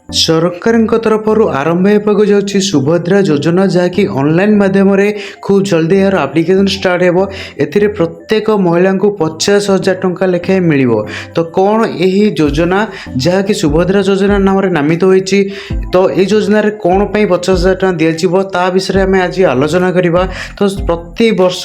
ସରକାରଙ୍କ ତରଫରୁ ଆରମ୍ଭ ହେବାକୁ ଯାଉଛି ସୁଭଦ୍ରା ଯୋଜନା, ଯାହାକି ଅନଲାଇନ୍ ମାଧ୍ୟମରେ ଖୁବ୍ ଜଲ୍ଦି ଏହାର ଆପ୍ଲିକେସନ୍ ଷ୍ଟାର୍ଟ ହେବ। ଏଥିରେ ପ୍ରତ୍ୟେକ ମହିଳାଙ୍କୁ 50,000 ଟଙ୍କା ଲେଖାଏଁ ମିଳିବ। ତ କ'ଣ ଏହି ଯୋଜନା, ଯାହାକି ସୁଭଦ୍ରା ଯୋଜନା ନାମରେ ନାମିତ ହୋଇଛି, ତ ଏହି ଯୋଜନାରେ କ'ଣ ପାଇଁ 50,000 ଟଙ୍କା ଦିଆଯିବ ତା ବିଷୟରେ ଆମେ ଆଜି ଆଲୋଚନା କରିବା। ତ ପ୍ରତିବର୍ଷ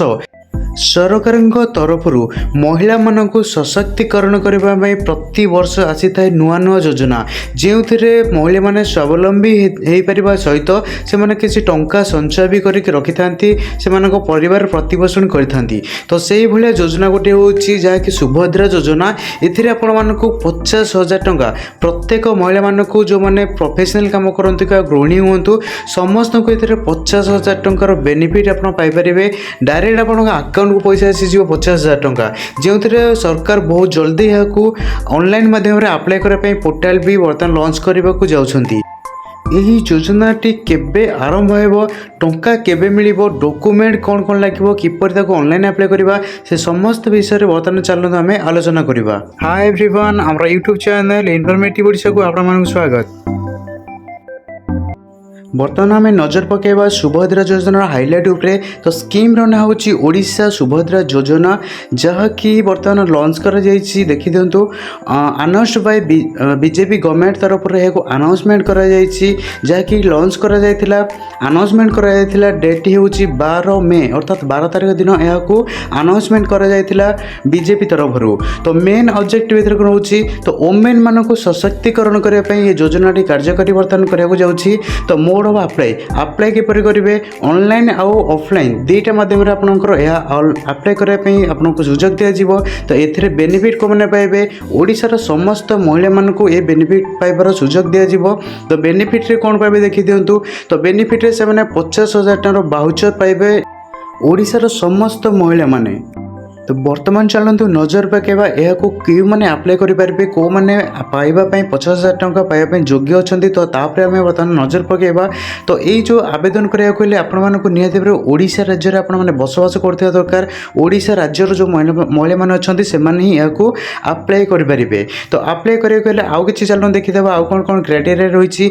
ସରକାରଙ୍କ ତରଫରୁ ମହିଳାମାନଙ୍କୁ ସଶକ୍ତିକରଣ କରିବା ପାଇଁ ପ୍ରତିବର୍ଷ ଆସିଥାଏ ନୂଆ ନୂଆ ଯୋଜନା, ଯେଉଁଥିରେ ମହିଳାମାନେ ସ୍ୱାବଲମ୍ବୀ ହୋଇପାରିବା ସହିତ ସେମାନେ କିଛି ଟଙ୍କା ସଞ୍ଚୟ ବି କରିକି ରଖିଥାନ୍ତି, ସେମାନଙ୍କ ପରିବାର ପ୍ରତିପୋଷଣ କରିଥାନ୍ତି। ତ ସେଇଭଳିଆ ଯୋଜନା ଗୋଟିଏ ହେଉଛି ଯାହାକି ସୁଭଦ୍ରା ଯୋଜନା। ଏଥିରେ ଆପଣମାନଙ୍କୁ 50,000 ଟଙ୍କା ପ୍ରତ୍ୟେକ ମହିଳାମାନଙ୍କୁ, ଯେଉଁମାନେ ପ୍ରଫେସନାଲ୍ କାମ କରନ୍ତି ବା ଗୃହିଣୀ ହୁଅନ୍ତୁ, ସମସ୍ତଙ୍କୁ ଏଥିରେ 50,000 ଟଙ୍କାର ବେନିଫିଟ୍ ଆପଣ ପାଇପାରିବେ। ଡାଇରେକ୍ଟ ଆପଣଙ୍କ ଆକାଉଣ୍ଟକୁ ପଇସା ଆସିଯିବ 50,000 ଟଙ୍କା, ଯେଉଁଥିରେ ସରକାର ବହୁତ ଜଲ୍ଦି ଏହାକୁ ଅନଲାଇନ୍ ମାଧ୍ୟମରେ ଆପ୍ଲାଏ କରିବା ପାଇଁ ପୋର୍ଟାଲ ବି ବର୍ତ୍ତମାନ ଲଞ୍ଚ କରିବାକୁ ଯାଉଛନ୍ତି। ଏହି ଯୋଜନାଟି କେବେ ଆରମ୍ଭ ହେବ, ଟଙ୍କା କେବେ ମିଳିବ, ଡକୁମେଣ୍ଟ କ'ଣ କ'ଣ ଲାଗିବ, କିପରି ତାକୁ ଅନଲାଇନ୍ ଆପ୍ଲାଏ କରିବା, ସେ ସମସ୍ତ ବିଷୟରେ ବର୍ତ୍ତମାନ ଚାଲନ୍ତୁ ଆମେ ଆଲୋଚନା କରିବା। ହାଇ ଏଭ୍ରିୱାନ୍, ଆମର ୟୁଟ୍ୟୁବ୍ ଚ୍ୟାନେଲ୍ ଇନଫର୍ମେଟିଭ୍ ଓଡ଼ିଶାକୁ ଆପଣମାନଙ୍କୁ ସ୍ୱାଗତ। ବର୍ତ୍ତମାନ ଆମେ ନଜର ପକାଇବା ସୁଭଦ୍ରା ଯୋଜନାର ହାଇଲାଇଟ୍ ଉପରେ। ତ ସ୍କିମ୍ର ନାଁ ହେଉଛି ଓଡ଼ିଶା ସୁଭଦ୍ରା ଯୋଜନା, ଯାହାକି ବର୍ତ୍ତମାନ ଲଞ୍ଚ କରାଯାଇଛି। ଦେଖିଦିଅନ୍ତୁ, ଆନାଉନ୍ସଡ୍ ବାଇ ବିଜେପି ଗଭର୍ଣ୍ଣମେଣ୍ଟ ତରଫରୁ ଏହାକୁ ଆନାଉନ୍ସମେଣ୍ଟ କରାଯାଇଛି, ଯାହାକି ଲଞ୍ଚ କରାଯାଇଥିଲା। ଆନାଉନ୍ସମେଣ୍ଟ କରାଯାଇଥିଲା, ଡେଟ୍ ହେଉଛି 12 ମେ, ଅର୍ଥାତ୍ 12 ତାରିଖ ଦିନ ଏହାକୁ ଆନାଉନ୍ସମେଣ୍ଟ କରାଯାଇଥିଲା ବିଜେପି ତରଫରୁ। ତ ମେନ୍ ଅବଜେକ୍ଟିଭ୍ ଏଥିରେ କ'ଣ ରହୁଛି, ତ ଓମେନ୍ ମାନଙ୍କୁ ସଶକ୍ତିକରଣ କରିବା ପାଇଁ ଏ ଯୋଜନାଟି କାର୍ଯ୍ୟକାରୀ ବର୍ତ୍ତମାନ କରିବାକୁ ଯାଉଛି। ତ ମୋଡ୍ ଅଫ୍ ଆପ୍ଲାଏ କିପରି କରିବେ, ଅନଲାଇନ୍ ଆଉ ଅଫଲାଇନ୍ ଦୁଇଟା ମାଧ୍ୟମରେ ଆପଣଙ୍କର ଏହା ଆପ୍ଲାଏ କରିବା ପାଇଁ ଆପଣଙ୍କୁ ସୁଯୋଗ ଦିଆଯିବ। ତ ଏଥିରେ ବେନିଫିଟ୍ କେଉଁମାନେ ପାଇବେ, ଓଡ଼ିଶାର ସମସ୍ତ ମହିଳାମାନଙ୍କୁ ଏ ବେନିଫିଟ୍ ପାଇବାର ସୁଯୋଗ ଦିଆଯିବ। ତ ବେନିଫିଟ୍ରେ କ'ଣ ପାଇବେ ଦେଖିଦିଅନ୍ତୁ। ତ ବେନିଫିଟ୍ରେ ସେମାନେ 50,000 ଟଙ୍କାର ଭାଉଚର ପାଇବେ, ଓଡ଼ିଶାର ସମସ୍ତ ମହିଳାମାନେ। ତ ବର୍ତ୍ତମାନ ଚାଲନ୍ତୁ ନଜର ପକାଇବା ଏହାକୁ କେଉଁମାନେ ଆପ୍ଲାଏ କରିପାରିବେ, କେଉଁମାନେ ପାଇବା ପାଇଁ 50,000 ଟଙ୍କା ପାଇବା ପାଇଁ ଯୋଗ୍ୟ ଅଛନ୍ତି। ତ ତାପରେ ଆମେ ବର୍ତ୍ତମାନ ନଜର ପକାଇବା। ତ ଏଇ ଯେଉଁ ଆବେଦନ କରିବାକୁ ହେଲେ ଆପଣମାନଙ୍କୁ ନିହାତି ଭାବରେ ଓଡ଼ିଶା ରାଜ୍ୟରେ ଆପଣମାନେ ବସବାସ କରୁଥିବା ଦରକାର। ଓଡ଼ିଶା ରାଜ୍ୟର ଯେଉଁ ମହିଳାମାନେ ଅଛନ୍ତି ସେମାନେ ହିଁ ଏହାକୁ ଆପ୍ଲାଏ କରିପାରିବେ। ତ ଆପ୍ଲାଏ କରିବାକୁ ହେଲେ ଆଉ କିଛି ଚାଲନ୍ତୁ ଦେଖିଦେବା ଆଉ କ'ଣ କ'ଣ କ୍ରାଇଟେରିଆ ରହିଛି।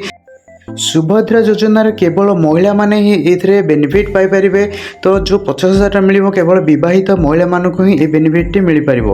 ସୁଭଦ୍ରା ଯୋଜନାରେ କେବଳ ମହିଳାମାନେ ହିଁ ଏଥିରେ ବେନିଫିଟ୍ ପାଇପାରିବେ। ତ ଯେଉଁ 50,000 ଟଙ୍କା ମିଳିବ କେବଳ ବିବାହିତ ମହିଳାମାନଙ୍କୁ ହିଁ ଏ ବେନିଫିଟ୍ଟି ମିଳିପାରିବ।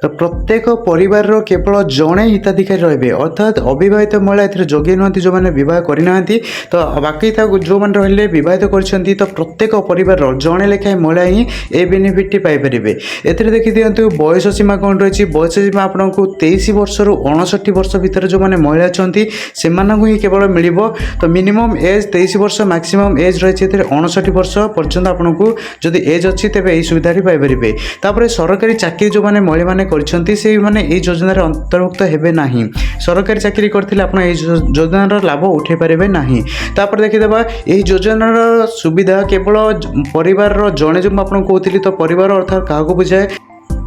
ତ ପ୍ରତ୍ୟେକ ପରିବାରର କେବଳ ଜଣେ ହିତାଧିକାରୀ ରହିବେ, ଅର୍ଥାତ୍ ଅବିବାହିତ ମହିଳା ଏଥିରେ ଯୋଗ୍ୟ ନୁହନ୍ତି, ଯେଉଁମାନେ ବିବାହ କରିନାହାନ୍ତି। ତ ବାକି ତାକୁ ଯେଉଁମାନେ ରହିଲେ ବିବାହିତ କରିଛନ୍ତି, ତ ପ୍ରତ୍ୟେକ ପରିବାରର ଜଣେ ଲେଖାଏଁ ମହିଳା ହିଁ ଏ ବେନିଫିଟ୍ଟି ପାଇପାରିବେ। ଏଥିରେ ଦେଖିଦିଅନ୍ତୁ ବୟସ ସୀମା କ'ଣ ରହିଛି। ବୟସ ସୀମା ଆପଣଙ୍କୁ 23 ବର୍ଷରୁ 59 ବର୍ଷ ଭିତରେ ଯେଉଁମାନେ ମହିଳା ଅଛନ୍ତି ସେମାନଙ୍କୁ ହିଁ କେବଳ ମିଳିବ। ତ ମିନିମମ୍ ଏଜ୍ 23 ବର୍ଷ, ମ୍ୟାକ୍ସିମମ୍ ଏଜ୍ ରହିଛି ଏଥିରେ 59 ବର୍ଷ ପର୍ଯ୍ୟନ୍ତ। ଆପଣଙ୍କୁ ଯଦି ଏଜ୍ ଅଛି ତେବେ ଏହି ସୁବିଧାଟି ପାଇପାରିବେ। ତାପରେ ସରକାରୀ ଚାକିରି ଯେଉଁମାନେ ମହିଳାମାନେ କରିଛନ୍ତି ସେଇମାନେ ଏହି ଯୋଜନାରେ ଅନ୍ତର୍ଭୁକ୍ତ ହେବେ ନାହିଁ। ସରକାରୀ ଚାକିରି କରିଥିଲେ ଆପଣ ଏହି ଯୋଜନାର ଲାଭ ଉଠାଇ ପାରିବେ ନାହିଁ। ତାପରେ ଦେଖିଦେବା ଏହି ଯୋଜନାର ସୁବିଧା କେବଳ ପରିବାରର ଜଣେ, ଯେଉଁ ମୁଁ ଆପଣଙ୍କୁ କହୁଥିଲି, ତ ପରିବାର ଅର୍ଥାତ୍ କାହାକୁ ବୁଝାଏ,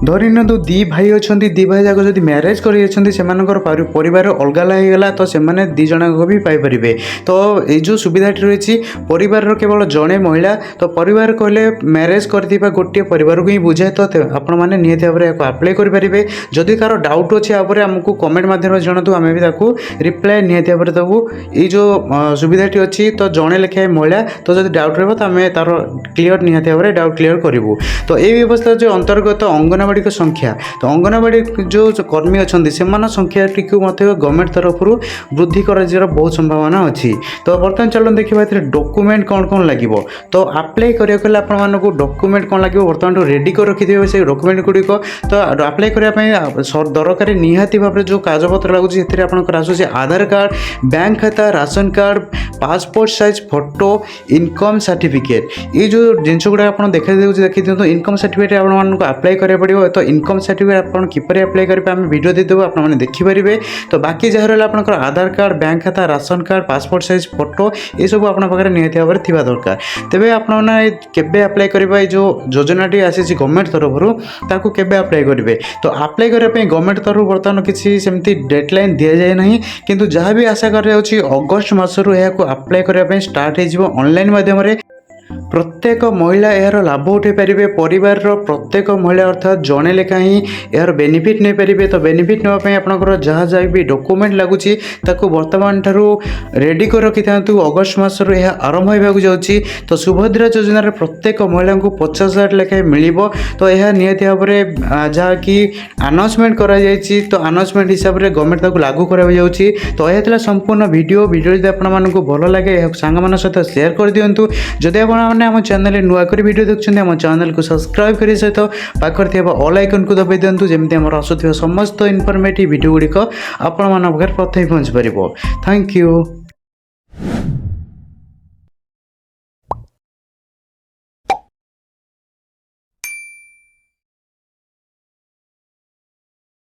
ଧରି ନିଅନ୍ତୁ ଦୁଇ ଭାଇ ଅଛନ୍ତି, ଦୁଇ ଭାଇ ଯାକ ଯଦି ମ୍ୟାରେଜ୍ କରିଯାଇଛନ୍ତି, ସେମାନଙ୍କର ପରିବାର ଅଲଗା ହେଇଗଲା, ତ ସେମାନେ ଦୁଇ ଜଣଙ୍କ ବି ପାଇପାରିବେ। ତ ଏଇ ଯେଉଁ ସୁବିଧାଟି ରହିଛି ପରିବାରର କେବଳ ଜଣେ ମହିଳା, ତ ପରିବାର କହିଲେ ମ୍ୟାରେଜ୍ କରିଥିବା ଗୋଟିଏ ପରିବାରକୁ ହିଁ ବୁଝାଏ। ତ ଆପଣମାନେ ନିହାତି ଭାବରେ ଏହାକୁ ଆପ୍ଲାଏ କରିପାରିବେ। ଯଦି କାହାର ଡାଉଟ୍ ଅଛି ୟା ଉପରେ ଆମକୁ କମେଣ୍ଟ ମାଧ୍ୟମରେ ଜଣାନ୍ତୁ, ଆମେ ବି ତାକୁ ରିପ୍ଲାଏ ନିହାତି ଭାବରେ ଦେବୁ। ଏଇ ଯେଉଁ ସୁବିଧାଟି ଅଛି, ତ ଜଣେ ଲେଖାଏଁ ମହିଳା, ତ ଯଦି ଡାଉଟ୍ ରହିବ ତ ଆମେ ତାର କ୍ଲିୟର ନିହାତି ଭାବରେ ଡାଉଟ୍ କ୍ଲିୟର କରିବୁ। ତ এই ବ୍ୟବସ୍ଥା ଯେଉଁ ଅନ୍ତର୍ଗତ ଅଙ୍ଗନବାଡ଼ିଙ୍କ ସଂଖ୍ୟା, ତ ଅଙ୍ଗନବାଡ଼ି ଯେଉଁ କର୍ମୀ ଅଛନ୍ତି ସେମାନଙ୍କ ସଂଖ୍ୟାଟିକୁ ମଧ୍ୟ ଗଭର୍ଣ୍ଣମେଣ୍ଟ ତରଫରୁ ବୃଦ୍ଧି କରାଯିବାର ବହୁତ ସମ୍ଭାବନା ଅଛି। ତ ବର୍ତ୍ତମାନ ଚାଲନ୍ତୁ ଦେଖିବା ଏଥିରେ ଡକୁମେଣ୍ଟ କ'ଣ କ'ଣ ଲାଗିବ। ତ ଆପ୍ଲାଏ କରିବାକୁ ହେଲେ ଆପଣମାନଙ୍କୁ ଡକୁମେଣ୍ଟ କ'ଣ ଲାଗିବ ବର୍ତ୍ତମାନଠୁ ରେଡ଼ି କରି ରଖିଥିବେ ସେଇ ଡକୁମେଣ୍ଟ ଗୁଡ଼ିକ। ତ ଆପ୍ଲାଏ କରିବା ପାଇଁ ଦରକାରୀ ନିହାତି ଭାବରେ ଯେଉଁ କାଗଜପତ୍ର ଲାଗୁଛି ସେଥିରେ ଆପଣଙ୍କର ଆସୁଛି ଆଧାର କାର୍ଡ଼, ବ୍ୟାଙ୍କ ଖାତା, ration card, passport size photo, income certificate. ଏଇ ଯେଉଁ ଜିନିଷ ଗୁଡ଼ାକ ଆପଣ ଦେଖିଦିଅନ୍ତୁ। ଇନକମ୍ ସାର୍ଟିଫିକେଟ୍ ଆପଣମାନଙ୍କୁ ଆପ୍ଲାଏ କରିବାକୁ ପଡ଼ିବ। ତ ଇନକମ୍ ସାର୍ଟିଫିକେଟ୍ ଆପଣ କିପରି ଆପ୍ଲାଏ କରିବେ ଆମେ ଭିଡ଼ିଓ ଦେଇଦେବୁ, ଆପଣମାନେ ଦେଖିପାରିବେ। ତ ବାକି ଯାହା ରହିଲା ଆପଣଙ୍କର ଆଧାର କାର୍ଡ଼, ବ୍ୟାଙ୍କ ଖାତା, ration card, passport size photo, ଏସବୁ ଆପଣଙ୍କ ପାଖରେ ନିହାତି ଭାବରେ ଥିବା ଦରକାର। ତେବେ ଆପଣମାନେ କେବେ ଆପ୍ଲାଏ କରିବା, ଏଇ ଯେଉଁ ଯୋଜନାଟି ଆସିଛି ଗଭର୍ଣ୍ଣମେଣ୍ଟ ତରଫରୁ ତାକୁ କେବେ ଆପ୍ଲାଏ କରିବେ। ତ ଆପ୍ଲାଏ କରିବା ପାଇଁ ଗଭର୍ଣ୍ଣମେଣ୍ଟ ତରଫରୁ ବର୍ତ୍ତମାନ କିଛି ସେମିତି ଡେଡ଼ଲାଇନ୍ ଦିଆଯାଏ ନାହିଁ, କିନ୍ତୁ ଯାହା ବି ଆଶା କରାଯାଉଛି ଅଗଷ୍ଟ ମାସରୁ ଏହାକୁ ଆପ୍ଲାଏ କରିବା ପାଇଁ ଷ୍ଟାର୍ଟ ହୋଇଯିବ ଅନଲାଇନ୍ ମାଧ୍ୟମରେ। प्रत्येक महिला यार लाभ उठे पारे परिवार प्रत्येक महिला अर्थात जड़े लेखा ही यार बेनिफिट नहीं पारे। तो बेनिफिट नापी आपंकर जहाँ जहाँ भी डॉक्यूमेंट लगुच बर्तमान ठारू रेडी कर रखि था। अगस्ट मसर यह आरंभ होगा जाऊँगी। तो सुभद्रा योजन प्रत्येक महिला को 50,000 लेखाएं मिल। तो यह निहती भाव में जहाँकि अनाउंसमेंट कर तो अनाउंसमेंट हिसाब से गवर्नमेंट लागू करा जाऊँगी। तो यह संपूर्ण वीडियो जब आपको भल लगे सांग मान सहित शेयर कर दिंतु। जदि आपने आम चैनल नुआक वीडियो देखते आम चैनल को सब्सक्राइब कर सहित पाखर ऑल आइकन को दबाई दिंतु जमी आम आसुवा समस्त इनफॉर्मेटिव वीडियो गुड़िक आपण प्रथम पहुँच पार। Thank you.